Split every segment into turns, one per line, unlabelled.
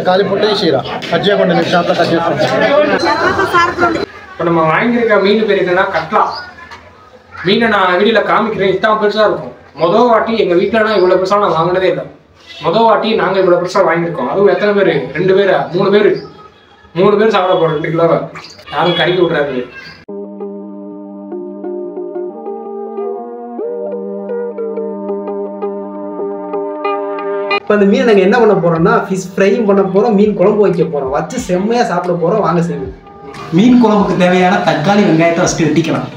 காலி போட்டு ஷீரா கஜ்ஜியா கொண்டு ஷாப்ல கஜ்ஜியா
இப்போ நம்ம வாங்கியிருக்க மீன் பேர் என்னன்னா கட்லா மீனை நான் வீடியோல காமிக்கிறேன். இத்தனை பெருசா இருக்கும். மொதல் வாட்டி எங்க வீட்டுல நான் இவ்வளவு பெருசா நான் வாங்கினதே இல்லை. மொதல் வாட்டி நாங்க இவ்வளவு பெருசா வாங்கியிருக்கோம். அதுவும் எத்தனை பேர்? 2 பேரா 3 பேர் 3 பேர் சாப்பிட போறோம். 2 கிலோவை யாரும் கறிக்க விடுறாரு.
இப்போ அந்த மீன் நாங்கள் என்ன பண்ண போறோம்னா ஃபிஷ் ஃப்ரையும் பண்ண போறோம், மீன் குழம்பு வைக்க போறோம். வச்சு செம்மையா சாப்பிட போறோம். வாங்க செய்வோம். மீன் குழம்புக்கு தேவையான தக்காளி வெங்காயத்தை ஃபஸ்ட்டு வெட்டிக்கலாம்.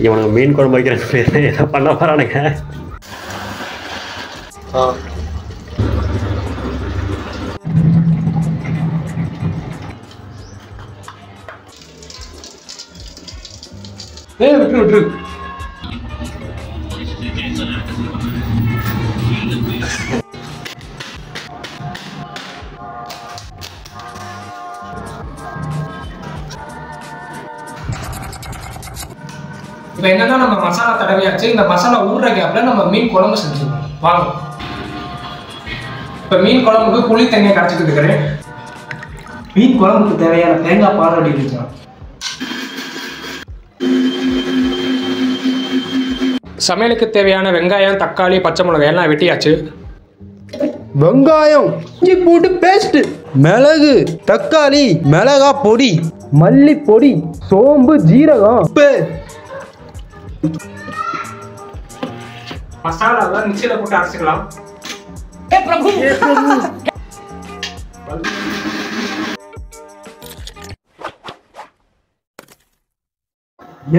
இவனுக்கு மீன் குழம்பு வைக்கிறேன் என்ன பண்ண போறானுங்க?
விட்டுரு இப்போ என்னன்னா நம்ம மசாலா தடவையாச்சு. இந்த மசாலா ஊறுற கேப்ல நம்ம மீன் குழம்பு செஞ்சுருக்கோம். வாங்க. இப்போ மீன் குழம்புக்கு புளி தண்ணியை கரைச்சிட்டு இருக்கிறேன்.
மீன் குழம்புக்கு தேவையான தேங்காய் பால் அப்படி வச்சுக்கலாம்.
சமையலுக்கு தேவையான வெங்காயம், தக்காளி, பச்சை மிளகாய் எல்லாம் வெட்டியாச்சு.
வெங்காயம், இஞ்சி பூண்டு பேஸ்ட், மிளகு, தக்காளி, மிளகா பொடி, மல்லி பொடி, சோம்பு, ஜீரகம், உப்பு.
மசாலாவை மிக்சியில போட்டு அரைச்சிக்கலாம்.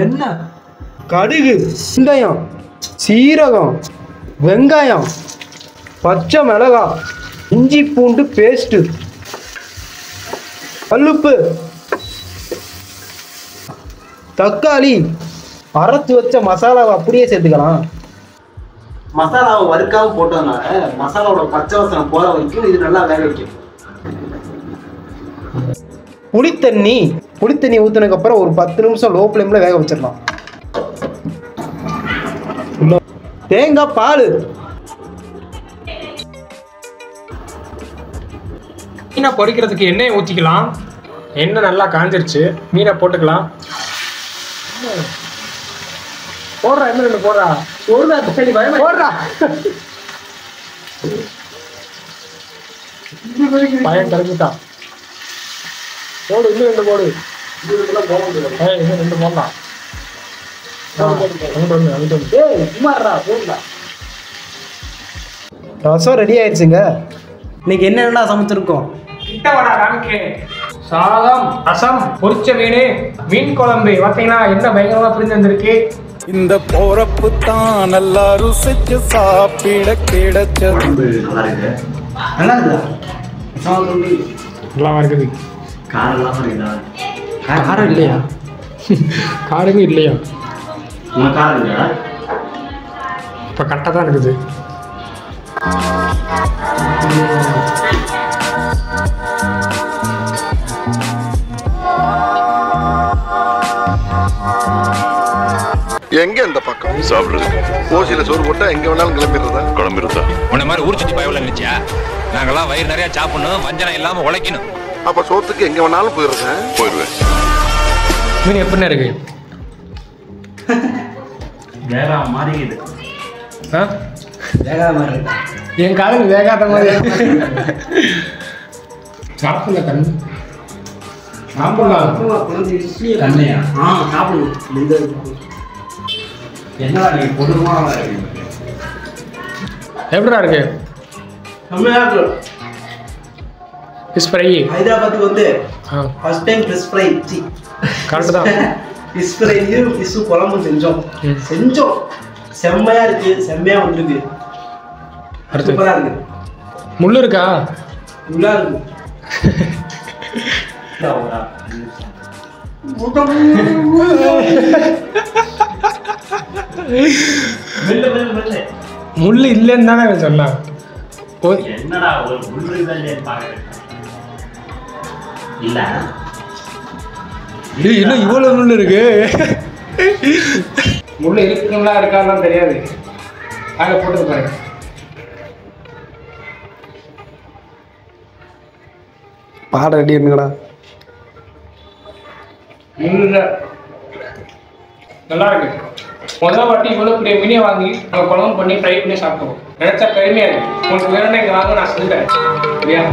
எண்ணெய், கடுகு, வெங்காயம், சீரகம், வெங்காயம், பச்சை மிளகாய், இஞ்சி பூண்டு பேஸ்ட், கல்லுப்பு, தக்காளி, அரைத்து வச்ச மசாலாவை அப்படியே சேர்த்துக்கலாம்.
மசாலாவை வறுக்காம போட்டதுனால மசாலாவோட பச்சை வாசனை போற வரைக்கும் இது நல்லா வேக வைக்கும்.
புளித்தண்ணி ஊத்துனதுக்கு அப்புறம் ஒரு 10 நிமிஷம் லோ ஃப்ளேம்ல வேக வச்சிடலாம். தேங்காய் பால்,
மீனை பொரிக்கிறதுக்கு எண்ணெயை ஊற்றிக்கலாம். எண்ணெய் நல்லா காஞ்சிருச்சு. மீனை போட்டுக்கலாம். போடுறா, என்ன 2 போடுறா போடுறா. பயம் கரைஞ்சிட்டான். போடு, இன்னும் 2 போடு. இன்னும் 2 போடலாம்.
ரசம் ரெடி ஆயிடுச்சுங்க. இன்னைக்கு என்னென்ன சமைச்சிருக்கோம்?
சாதம், ரசம், பொரிச்ச மீன், மீன் குழம்பு. பார்த்தீங்கன்னா என்ன பயங்கரமா பிரிஞ்சு வந்திருக்கு.
இந்த போறப்பு தான் நல்லா ருசிச்சு சாப்பிட கிடைச்சது.
நல்லா இருக்குதா?
நல்லா இருக்குது.
காரம் இல்லையா?
காரமே இல்லையா?
காரம் இல்லையா?
இப்போ கரெக்டாக தான் இருக்குது.
எங்க இந்த பக்கம் சாப்பிடுறது ஓசியில சோறு போட்டா எங்க வேணாலும் கிளம்பிடுறதா
உன்ன மாதிரி ஊர் சுத்தி பயவுல நினைச்சியா? நாங்கெல்லாம் வயிறு நிறைய சாப்பிடணும், வஞ்சனம் இல்லாம உழைக்கணும்.
அப்ப சோத்துக்கு எங்க வேணாலும் போயிடுவேன்.
மீன் எப்படி இருக்கு?
வேகா மாறிடுது. வேகா மாறி
என் காலம் வேகாத மாதிரி சாப்பிடல. கண்ணு சாப்பிடலாம்.
கண்ணையா? சாப்பிடுவோம். என்னடா நீ பொதுவாக
எப்படிடா இருக்கு?
செம்மையா இருக்கு.
Fish fry.
ஹைதராபாத்துக்கு வந்து first time fish fry.
Correct தான்.
ஃபிஷ் ஃப்ரையும் ஃபிஷ் குழம்பும் செஞ்சோம். செம்மையா இருக்கு, செம்மையா வந்துருக்கு. சூப்பரா இருக்கு.
முள்ளு இருக்கா?
முள்ளா இருக்கு.
முள்ளு இல்லைன்னு தானே சொல்லலாம்.
என்னடா ஒரு முள்ளு பாக்குறேன். இல்ல
இன்னும் இவ்வளவு முள்ளு இருக்கு. முள்ளு இருக்குங்களா இருக்காலாம் தெரியாது. ஆக போட்டு பாருங்க.
பாட ரெடி இருங்கடா.
முள்ளு நல்லா இருக்கு. முதல் வாட்டி இவ்வளவு பெரிய மீனை வாங்கி நம்ம குழம்பு பண்ணி ஃப்ரை பண்ணி சாப்பிடுவோம். நினைச்சா பெருமையா இருக்கு. உங்களுக்கு வேணும்னா இங்க வாங்க, நான் செஞ்சு தரேன். சரியா?